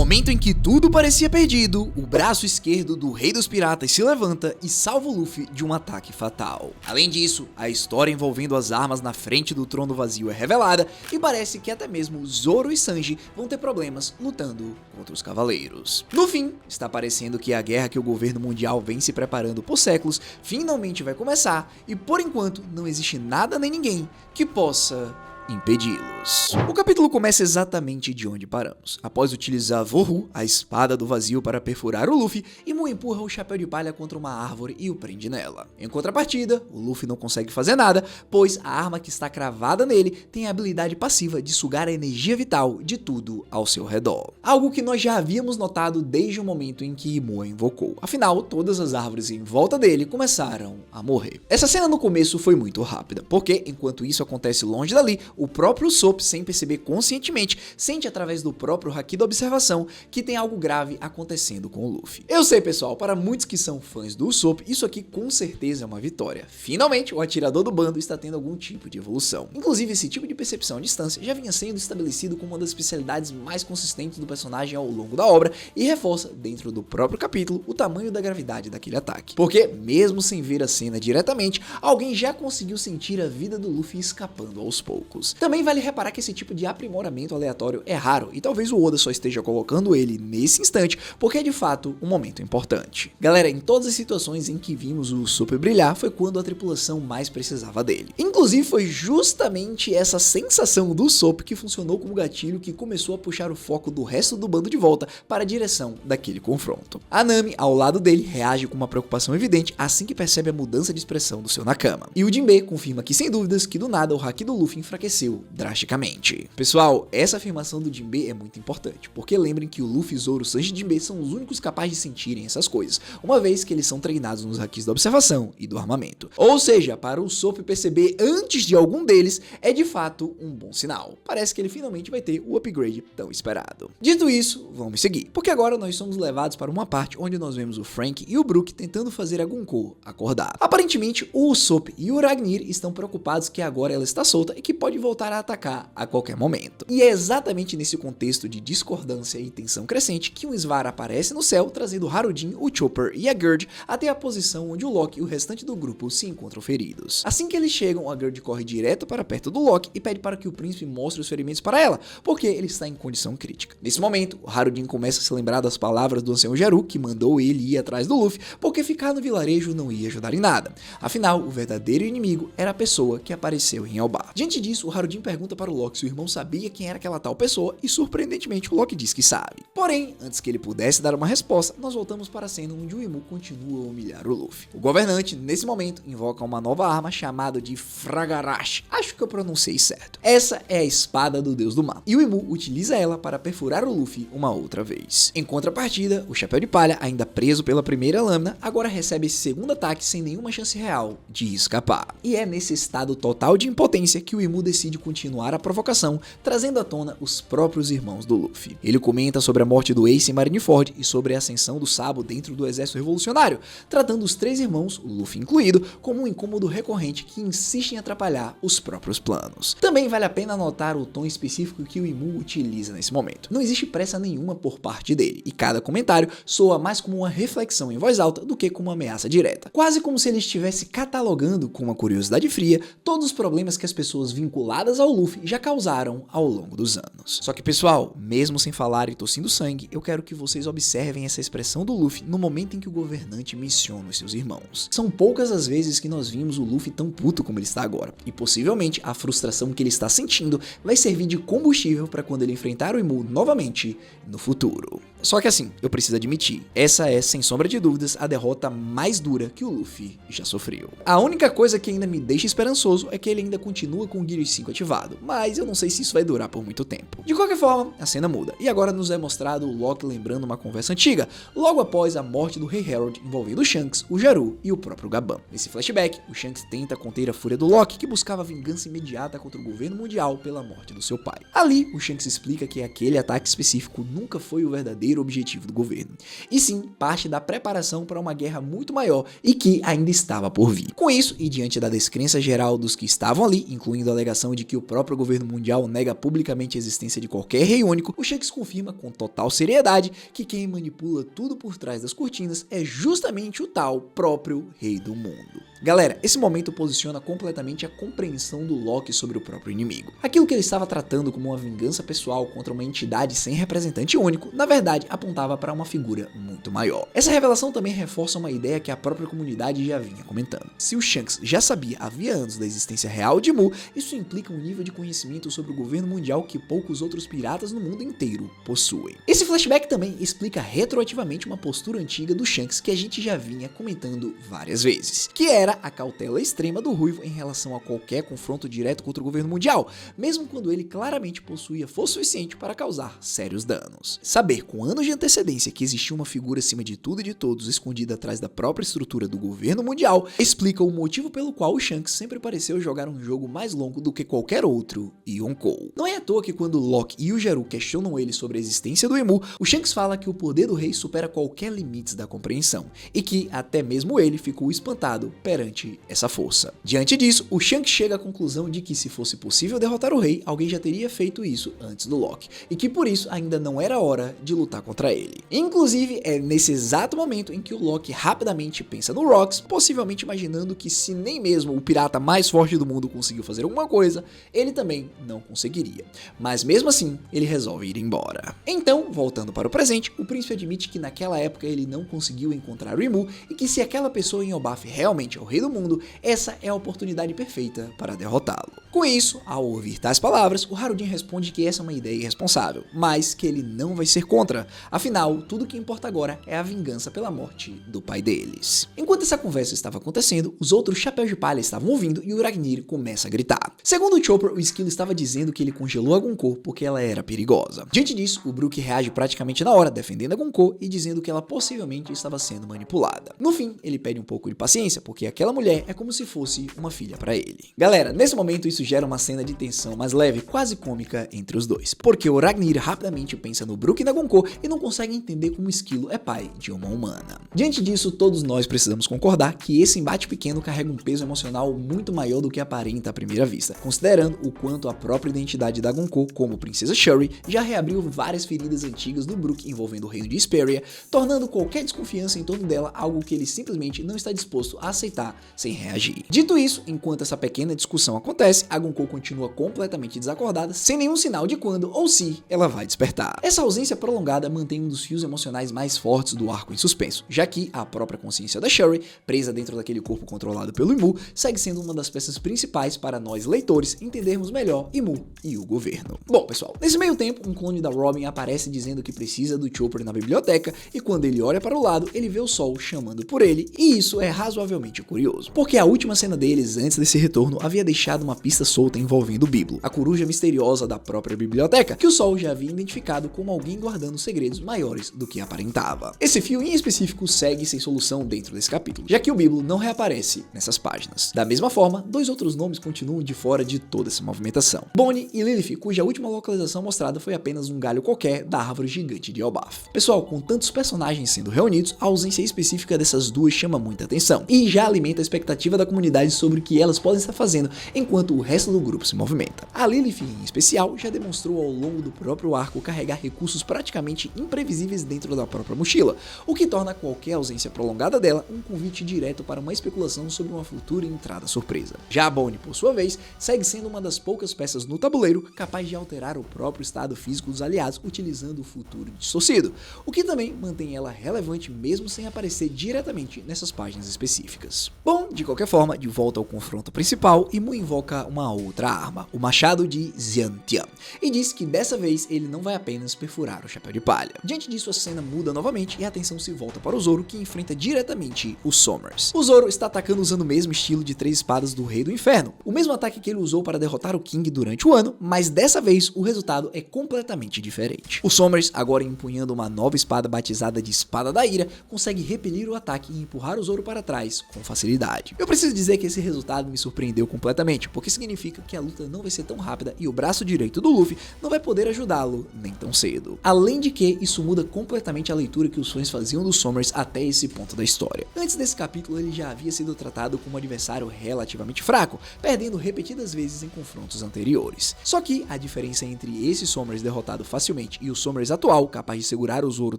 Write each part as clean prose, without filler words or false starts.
momento em que tudo parecia perdido, o braço esquerdo do Rei dos Piratas se levanta e salva o Luffy de um ataque fatal. Além disso, a história envolvendo as armas na frente do trono vazio é revelada e parece que até mesmo Zoro e Sanji vão ter problemas lutando contra os cavaleiros. No fim, está parecendo que a guerra que o governo mundial vem se preparando por séculos finalmente vai começar e por enquanto não existe nada nem ninguém que possa impedi-los. O capítulo começa exatamente de onde paramos. Após utilizar Vohu, a espada do vazio, para perfurar o Luffy, Imu empurra o chapéu de palha contra uma árvore e o prende nela. Em contrapartida, o Luffy não consegue fazer nada, pois a arma que está cravada nele tem a habilidade passiva de sugar a energia vital de tudo ao seu redor. Algo que nós já havíamos notado desde o momento em que Imu a invocou. Afinal, todas as árvores em volta dele começaram a morrer. Essa cena no começo foi muito rápida, porque enquanto isso acontece longe dali, o próprio Usopp, sem perceber conscientemente, sente através do próprio Haki da observação que tem algo grave acontecendo com o Luffy. Eu sei, pessoal, para muitos que são fãs do Usopp, isso aqui com certeza é uma vitória. Finalmente, o atirador do bando está tendo algum tipo de evolução. Inclusive, esse tipo de percepção à distância já vinha sendo estabelecido como uma das especialidades mais consistentes do personagem ao longo da obra e reforça, dentro do próprio capítulo, o tamanho da gravidade daquele ataque. Porque, mesmo sem ver a cena diretamente, alguém já conseguiu sentir a vida do Luffy escapando aos poucos. Também vale reparar que esse tipo de aprimoramento aleatório é raro e talvez o Oda só esteja colocando ele nesse instante porque é de fato um momento importante. Galera, em todas as situações em que vimos o Usopp brilhar foi quando a tripulação mais precisava dele. Inclusive foi justamente essa sensação do Usopp que funcionou como gatilho que começou a puxar o foco do resto do bando de volta para a direção daquele confronto. A Nami, ao lado dele, reage com uma preocupação evidente assim que percebe a mudança de expressão do seu Nakama. E o Jinbe confirma que sem dúvidas que do nada o Haki do Luffy enfraqueceu drasticamente. Pessoal, essa afirmação do Jinbe é muito importante, porque lembrem que o Luffy, Zoro, Sanji e Jinbe são os únicos capazes de sentirem essas coisas, uma vez que eles são treinados nos hakis da observação e do armamento. Ou seja, para o Usopp perceber antes de algum deles é de fato um bom sinal. Parece que ele finalmente vai ter o upgrade tão esperado. Dito isso, vamos seguir, porque agora nós somos levados para uma parte onde nós vemos o Frank e o Brook tentando fazer a Gunko acordar. Aparentemente, o Usopp e o Ragnir estão preocupados que agora ela está solta e que pode voltar a atacar a qualquer momento. E é exatamente nesse contexto de discordância e tensão crescente que um Svara aparece no céu, trazendo Harudin, o Chopper e a Gerd até a posição onde o Lock e o restante do grupo se encontram feridos. Assim que eles chegam, a Gerd corre direto para perto do Lock e pede para que o príncipe mostre os ferimentos para ela, porque ele está em condição crítica. Nesse momento, o Harudin começa a se lembrar das palavras do ancião Geru, que mandou ele ir atrás do Luffy, porque ficar no vilarejo não ia ajudar em nada. Afinal, o verdadeiro inimigo era a pessoa que apareceu em Elbaf. Diante disso, o Harudin pergunta para o Lock se o irmão sabia quem era aquela tal pessoa e, surpreendentemente, o Lock diz que sabe. Porém, antes que ele pudesse dar uma resposta, nós voltamos para a cena onde o Imu continua a humilhar o Luffy. O governante, nesse momento, invoca uma nova arma chamada de Fragarashi. Acho que eu pronunciei certo. Essa é a espada do deus do mar, e o Imu utiliza ela para perfurar o Luffy uma outra vez. Em contrapartida, o Chapéu de Palha, ainda preso pela primeira lâmina, agora recebe esse segundo ataque sem nenhuma chance real de escapar. E é nesse estado total de impotência que o Imu decide continuar a provocação, trazendo à tona os próprios irmãos do Luffy. Ele comenta sobre a morte do Ace em Marineford e sobre a ascensão do Sabo dentro do exército revolucionário, tratando os três irmãos, o Luffy incluído, como um incômodo recorrente que insiste em atrapalhar os próprios planos. Também vale a pena notar o tom específico que o Imu utiliza nesse momento. Não existe pressa nenhuma por parte dele, e cada comentário soa mais como uma reflexão em voz alta do que como uma ameaça direta. Quase como se ele estivesse catalogando, com uma curiosidade fria, todos os problemas que as pessoas vinculadas ao Luffy já causaram ao longo dos anos. Só que, pessoal, mesmo sem falar e tossindo sangue, eu quero que vocês observem essa expressão do Luffy no momento em que o governante menciona os seus irmãos. São poucas as vezes que nós vimos o Luffy tão puto como ele está agora, e possivelmente a frustração que ele está sentindo vai servir de combustível para quando ele enfrentar o Imu novamente no futuro. Só que assim, eu preciso admitir, essa é, sem sombra de dúvidas, a derrota mais dura que o Luffy já sofreu. A única coisa que ainda me deixa esperançoso é que ele ainda continua com o Gear 5 ativado, mas eu não sei se isso vai durar por muito tempo. De qualquer forma, a cena muda, e agora nos é mostrado o Lock lembrando uma conversa antiga, logo após a morte do Rei Harold, envolvendo o Shanks, o Jaru e o próprio Gaban. Nesse flashback, o Shanks tenta conter a fúria do Lock, que buscava vingança imediata contra o governo mundial pela morte do seu pai. Ali, o Shanks explica que aquele ataque específico nunca foi o verdadeiro objetivo do governo, e sim parte da preparação para uma guerra muito maior e que ainda estava por vir. Com isso, e diante da descrença geral dos que estavam ali, incluindo a alegação revelação de que o próprio governo mundial nega publicamente a existência de qualquer rei único, o Shanks confirma com total seriedade que quem manipula tudo por trás das cortinas é justamente o tal próprio Rei do Mundo. Galera, esse momento posiciona completamente a compreensão do Loki sobre o próprio inimigo. Aquilo que ele estava tratando como uma vingança pessoal contra uma entidade sem representante único, na verdade apontava para uma figura muito maior. Essa revelação também reforça uma ideia que a própria comunidade já vinha comentando. Se o Shanks já sabia havia anos da existência real de Mu, isso implica um nível de conhecimento sobre o governo mundial que poucos outros piratas no mundo inteiro possuem. Esse flashback também explica retroativamente uma postura antiga do Shanks que a gente já vinha comentando várias vezes, que era a cautela extrema do Ruivo em relação a qualquer confronto direto contra o governo mundial, mesmo quando ele claramente possuía força suficiente para causar sérios danos. Saber com anos de antecedência que existia uma figura acima de tudo e de todos escondida atrás da própria estrutura do governo mundial explica o motivo pelo qual o Shanks sempre pareceu jogar um jogo mais longo do que qualquer outro Yonkou. Não é à toa que quando Loki e o Jaru questionam ele sobre a existência do Emu, o Shanks fala que o poder do rei supera qualquer limite da compreensão e que até mesmo ele ficou espantado perante essa força. Diante disso, o Shanks chega à conclusão de que se fosse possível derrotar o rei, alguém já teria feito isso antes do Loki, e que por isso ainda não era hora de lutar contra ele. Inclusive, é nesse exato momento em que o Loki rapidamente pensa no Rox, possivelmente imaginando que se nem mesmo o pirata mais forte do mundo conseguiu fazer alguma coisa, ele também não conseguiria. Mas mesmo assim, ele resolve ir embora. Então, voltando para o presente, o príncipe admite que naquela época ele não conseguiu encontrar o Emu e que se aquela pessoa em Elbaf realmente é o rei do mundo, essa é a oportunidade perfeita para derrotá-lo. Com isso, ao ouvir tais palavras, o Harudin responde que essa é uma ideia irresponsável, mas que ele não vai ser contra, afinal, tudo que importa agora é a vingança pela morte do pai deles. Enquanto essa conversa estava acontecendo, os outros chapéus de palha estavam ouvindo e o Ragnir começa a gritar. Segundo o Chopper, o esquilo estava dizendo que ele congelou a Gunko porque ela era perigosa. Diante disso, o Brook reage praticamente na hora, defendendo a Gunko e dizendo que ela possivelmente estava sendo manipulada. No fim, ele pede um pouco de paciência, porque aquela mulher é como se fosse uma filha para ele. Galera, nesse momento isso gera uma cena de tensão mais leve, quase cômica entre os dois, porque o Ragnir rapidamente pensa no Brook e na Gunko e não consegue entender como o esquilo é pai de uma humana. Diante disso, todos nós precisamos concordar que esse embate pequeno carrega um peso emocional muito maior do que aparenta à primeira vista, considerando o quanto a própria identidade da Gunko como Princesa Shuri já reabriu várias feridas antigas do Brook envolvendo o reino de Hesperia, tornando qualquer desconfiança em torno dela algo que ele simplesmente não está disposto a aceitar sem reagir. Dito isso, enquanto essa pequena discussão acontece, a Gunko continua completamente desacordada, sem nenhum sinal de quando ou se ela vai despertar. Essa ausência prolongada mantém um dos fios emocionais mais fortes do arco em suspenso, já que a própria consciência da Shuri, presa dentro daquele corpo controlado pelo Imu, segue sendo uma das peças principais para nós leitores entendermos melhor Imu e o governo. Bom, pessoal, nesse meio tempo, um clone da Robin aparece dizendo que precisa do Chopper na biblioteca e quando ele olha para o lado, ele vê o Sol chamando por ele, e isso é razoavelmente curioso, porque a última cena deles antes desse retorno havia deixado uma pista solta envolvendo o Biblo, a coruja misteriosa da própria biblioteca, que o Sol já havia identificado como alguém guardando segredos maiores do que aparentava. Esse fio em específico segue sem solução dentro desse capítulo, já que o Biblo não reaparece nessas páginas. Da mesma forma, dois outros nomes continuam de fora de toda essa movimentação: Bonnie e Lilith, cuja última localização mostrada foi apenas um galho qualquer da árvore gigante de Elbaf. Pessoal, com tantos personagens sendo reunidos, a ausência específica dessas duas chama muita atenção e já alimenta a expectativa da comunidade sobre o que elas podem estar fazendo enquanto o resto do grupo se movimenta. A Lilith, em especial, já demonstrou ao longo do próprio arco carregar recursos praticamente imprevisíveis dentro da própria mochila, o que torna qualquer ausência prolongada dela um convite direto para uma especulação sobre uma futura entrada surpresa. Já a Bonnie, por sua vez, segue sendo uma das poucas peças no tabuleiro capaz de alterar o próprio estado físico dos aliados utilizando o futuro distorcido, o que também mantém ela relevante mesmo sem aparecer diretamente nessas páginas específicas. Bom, de qualquer forma, de volta ao confronto principal, Imu invoca uma outra arma, o machado de Xiantian, e diz que dessa vez ele não vai apenas perfurar o chapéu de palha. Diante disso, a cena muda novamente e a atenção se volta para o Zoro, que enfrenta diretamente o Sommers. O Zoro está atacando usando o mesmo estilo de 3 espadas do Rei do Inferno, o mesmo ataque que ele usou para derrotar o King durante o ano, mas dessa vez o resultado é completamente diferente. O Sommers, agora empunhando uma nova espada batizada de Espada da Ira, consegue repelir o ataque e empurrar o Zoro para trás com facilidade. facilidade. Eu preciso dizer que esse resultado me surpreendeu completamente, porque significa que a luta não vai ser tão rápida e o braço direito do Luffy não vai poder ajudá-lo nem tão cedo. Além de que isso muda completamente a leitura que os fãs faziam dos Sommers até esse ponto da história. Antes desse capítulo ele já havia sido tratado como um adversário relativamente fraco, perdendo repetidas vezes em confrontos anteriores. Só que a diferença entre esse Sommers derrotado facilmente e o Sommers atual, capaz de segurar o Zoro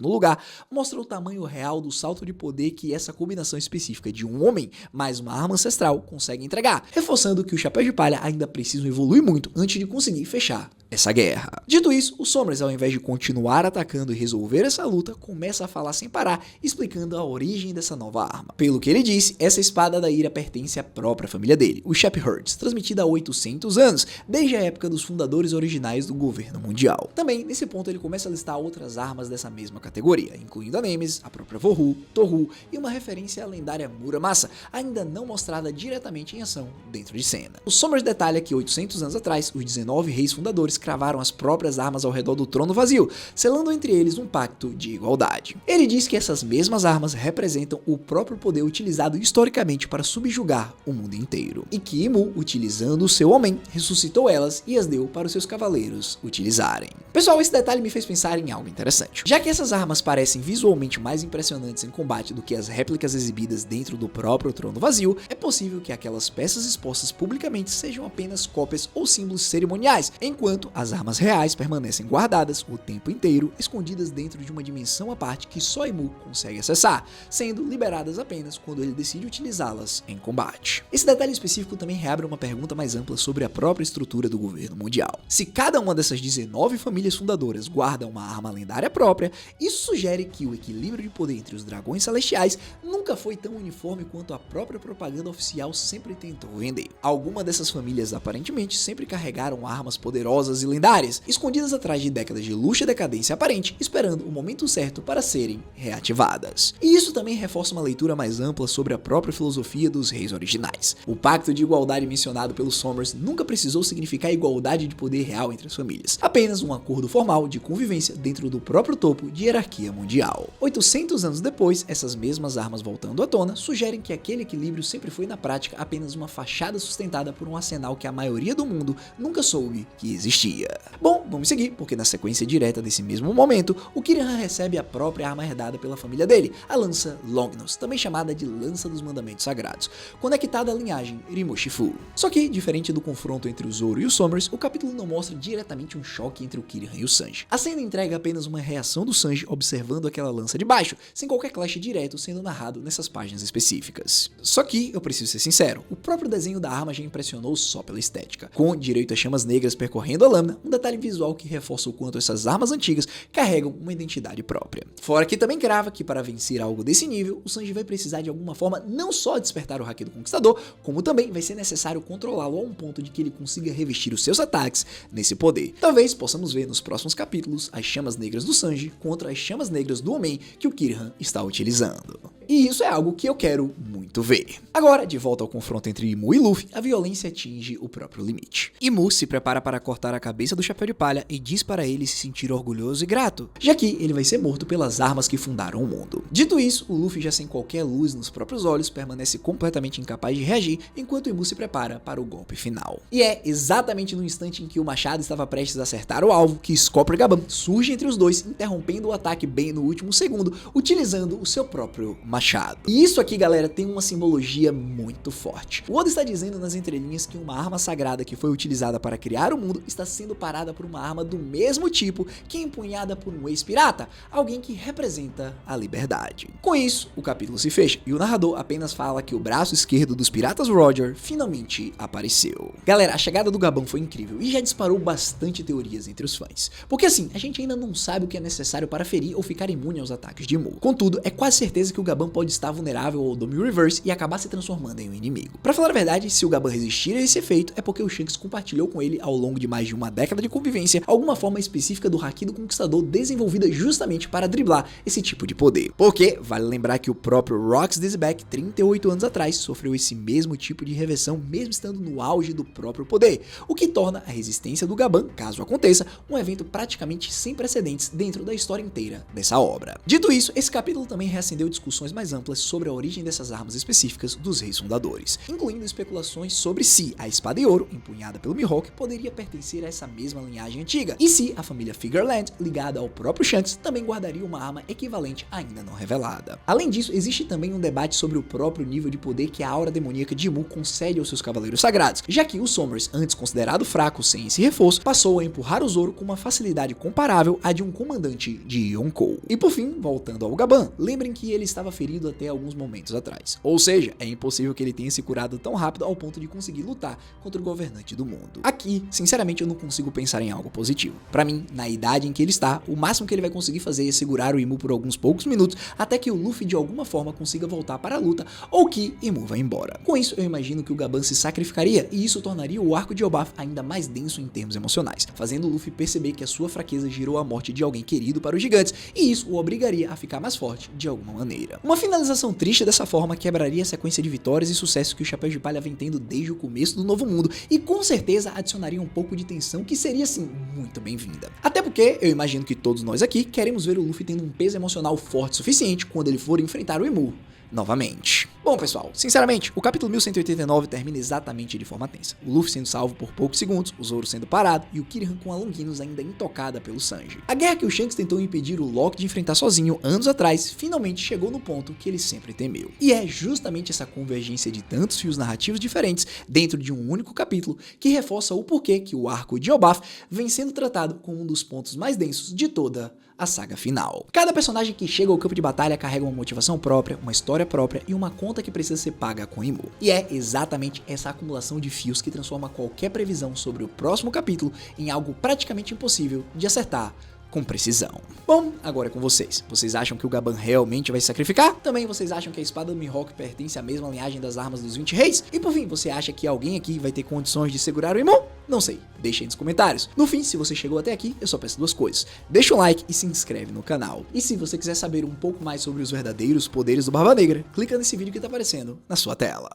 no lugar, mostra o tamanho real do salto de poder que essa combinação específica de um homem mais uma arma ancestral consegue entregar, reforçando que o Chapéu de Palha ainda precisa evoluir muito antes de conseguir fechar essa guerra. Dito isso, o Sommers, ao invés de continuar atacando e resolver essa luta, começa a falar sem parar, explicando a origem dessa nova arma. Pelo que ele disse, essa espada da ira pertence à própria família dele, os Shepherds, transmitida há 800 anos, desde a época dos fundadores originais do governo mundial. Também, nesse ponto, ele começa a listar outras armas dessa mesma categoria, incluindo a Nemesis, a própria Vohu, Toru e uma referência à lendária Muramasa, ainda não mostrada diretamente em ação dentro de cena. O Sommers detalha que 800 anos atrás, os 19 reis fundadores cravaram as próprias armas ao redor do trono vazio, selando entre eles um pacto de igualdade. Ele diz que essas mesmas armas representam o próprio poder utilizado historicamente para subjugar o mundo inteiro, e que Imu, utilizando o seu homem, ressuscitou elas e as deu para os seus cavaleiros utilizarem. Pessoal, esse detalhe me fez pensar em algo interessante. Já que essas armas parecem visualmente mais impressionantes em combate do que as réplicas exibidas dentro do próprio trono vazio, é possível que aquelas peças expostas publicamente sejam apenas cópias ou símbolos cerimoniais, enquanto as armas reais permanecem guardadas o tempo inteiro, escondidas dentro de uma dimensão à parte que só Imu consegue acessar, sendo liberadas apenas quando ele decide utilizá-las em combate. Esse detalhe específico também reabre uma pergunta mais ampla sobre a própria estrutura do governo mundial. Se cada uma dessas 19 famílias fundadoras guarda uma arma lendária própria, isso sugere que o equilíbrio de poder entre os dragões celestiais nunca foi tão uniforme quanto a própria propaganda oficial sempre tentou vender. Algumas dessas famílias aparentemente sempre carregaram armas poderosas e lendárias, escondidas atrás de décadas de luxo e decadência aparente, esperando o momento certo para serem reativadas. E isso também reforça uma leitura mais ampla sobre a própria filosofia dos reis originais. O pacto de igualdade mencionado pelos Sommers nunca precisou significar igualdade de poder real entre as famílias, apenas um acordo formal de convivência dentro do próprio topo de hierarquia mundial. 800 anos depois, essas mesmas armas voltando à tona sugerem que aquele equilíbrio sempre foi na prática apenas uma fachada sustentada por um arsenal que a maioria do mundo nunca soube que existia. Bom, vamos seguir, porque na sequência direta desse mesmo momento, o Kirihan recebe a própria arma herdada pela família dele, a lança Longinus, também chamada de Lança dos Mandamentos Sagrados, conectada à linhagem Rimoshifu. Só que, diferente do confronto entre o Zoro e os Sommers, o capítulo não mostra diretamente um choque entre o Kirihan e o Sanji. A cena entrega apenas uma reação do Sanji observando aquela lança de baixo, sem qualquer clash direto sendo narrado nessas páginas específicas. Só que, eu preciso ser sincero, o próprio desenho da arma já impressionou só pela estética, com direito a chamas negras percorrendo a lâmina, um detalhe visual que reforça o quanto essas armas antigas carregam uma identidade própria. Fora que também crava que para vencer algo desse nível, o Sanji vai precisar de alguma forma não só despertar o Haki do Conquistador, como também vai ser necessário controlá-lo a um ponto de que ele consiga revestir os seus ataques nesse poder. Talvez possamos ver nos próximos capítulos as chamas negras do Sanji contra as chamas negras do homem que o Kirihan está utilizando. E isso é algo que eu quero muito ver. Agora, de volta ao confronto entre Imu e Luffy, a violência atinge o próprio limite. Imu se prepara para cortar a cabeça do Chapéu de Palha e diz para ele se sentir orgulhoso e grato, já que ele vai ser morto pelas armas que fundaram o mundo. Dito isso, o Luffy, já sem qualquer luz nos próprios olhos, permanece completamente incapaz de reagir, enquanto Imu se prepara para o golpe final. E é exatamente no instante em que o machado estava prestes a acertar o alvo que Scopper Gaban surge entre os dois, interrompendo o ataque bem no último segundo, utilizando o seu próprio machado. E isso aqui, galera, tem uma simbologia muito forte. O Oda está dizendo nas entrelinhas que uma arma sagrada que foi utilizada para criar o mundo está sendo parada por uma arma do mesmo tipo que é empunhada por um ex-pirata, alguém que representa a liberdade. Com isso, o capítulo se fecha e o narrador apenas fala que o braço esquerdo dos piratas Roger finalmente apareceu. Galera, a chegada do Gabão foi incrível e já disparou bastante teorias entre os fãs. Porque assim, a gente ainda não sabe o que é necessário para ferir ou ficar imune aos ataques de Imu. Contudo, é quase certeza que o Gabão pode estar vulnerável ao Domio Reverse e acabar se transformando em um inimigo. Pra falar a verdade, se o Gaban resistir a esse efeito, é porque o Shanks compartilhou com ele ao longo de mais de uma década de convivência alguma forma específica do Haki do Conquistador desenvolvida justamente para driblar esse tipo de poder. Porque, vale lembrar que o próprio Rocks Dizback, 38 anos atrás, sofreu esse mesmo tipo de reversão mesmo estando no auge do próprio poder, o que torna a resistência do Gaban, caso aconteça, um evento praticamente sem precedentes dentro da história inteira dessa obra. Dito isso, esse capítulo também reacendeu discussões mais amplas sobre a origem dessas armas específicas dos reis fundadores, incluindo especulações sobre se a espada de ouro, empunhada pelo Mihawk, poderia pertencer a essa mesma linhagem antiga, e se a família Figureland, ligada ao próprio Shanks, também guardaria uma arma equivalente ainda não revelada. Além disso, existe também um debate sobre o próprio nível de poder que a aura demoníaca de Mu concede aos seus cavaleiros sagrados, já que o Sommers, antes considerado fraco sem esse reforço, passou a empurrar o Zoro com uma facilidade comparável à de um comandante de Yonkou. E por fim, voltando ao Gaban, lembrem que ele estava ferido até alguns momentos atrás, ou seja, é impossível que ele tenha se curado tão rápido ao ponto de conseguir lutar contra o governante do mundo. Aqui, sinceramente, eu não consigo pensar em algo positivo. Pra mim, na idade em que ele está, o máximo que ele vai conseguir fazer é segurar o Imu por alguns poucos minutos até que o Luffy de alguma forma consiga voltar para a luta ou que Imu vá embora. Com isso, eu imagino que o Gaban se sacrificaria e isso tornaria o arco de Elbaf ainda mais denso em termos emocionais, fazendo o Luffy perceber que a sua fraqueza gerou a morte de alguém querido para os gigantes e isso o obrigaria a ficar mais forte de alguma maneira. Uma finalização triste dessa forma quebraria a sequência de vitórias e sucessos que o Chapéu de Palha vem tendo desde o começo do Novo Mundo e com certeza adicionaria um pouco de tensão que seria assim muito bem-vinda. Até porque eu imagino que todos nós aqui queremos ver o Luffy tendo um peso emocional forte o suficiente quando ele for enfrentar o Imu novamente. Bom, pessoal, sinceramente, o capítulo 1189 termina exatamente de forma tensa. O Luffy sendo salvo por poucos segundos, o Zoro sendo parado e o Kirihan com a Longinus ainda intocada pelo Sanji. A guerra que o Shanks tentou impedir o Lock de enfrentar sozinho anos atrás, finalmente chegou no ponto que ele sempre temeu. E é justamente essa convergência de tantos fios narrativos diferentes dentro de um único capítulo que reforça o porquê que o arco de Elbaf vem sendo tratado como um dos pontos mais densos de toda a saga final. Cada personagem que chega ao campo de batalha carrega uma motivação própria, uma história própria e uma conta que precisa ser paga com Imu. E é exatamente essa acumulação de fios que transforma qualquer previsão sobre o próximo capítulo em algo praticamente impossível de acertar com precisão. Bom, agora é com vocês. Vocês acham que o Gaban realmente vai se sacrificar? Também vocês acham que a espada do Mihawk pertence à mesma linhagem das armas dos 20 reis? E por fim, você acha que alguém aqui vai ter condições de segurar o Imu? Não sei, deixa aí nos comentários. No fim, se você chegou até aqui, eu só peço duas coisas. Deixa um like e se inscreve no canal. E se você quiser saber um pouco mais sobre os verdadeiros poderes do Barba Negra, clica nesse vídeo que tá aparecendo na sua tela.